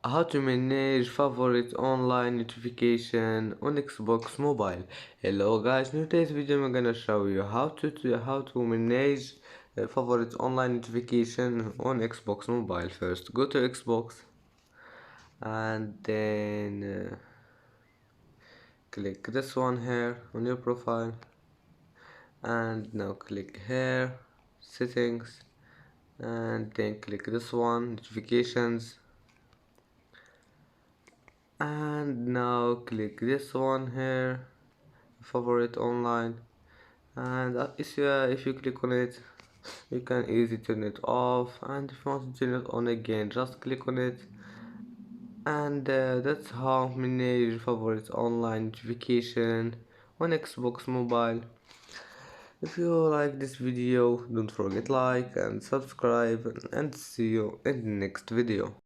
How to manage favorite online notification on Xbox Mobile. Hello guys, in today's video I'm gonna show you how to manage favorite online notification on Xbox Mobile. First, go to Xbox and then click this one here on your profile, and now click here, settings, and then click this one, notifications, and now click this one here, favorite online, and if you click on it you can easily turn it off, and if you want to turn it on again just click on it, and that's how manage your favorite online notification on Xbox Mobile. If you like this video, don't forget like and subscribe, and see you in the next video.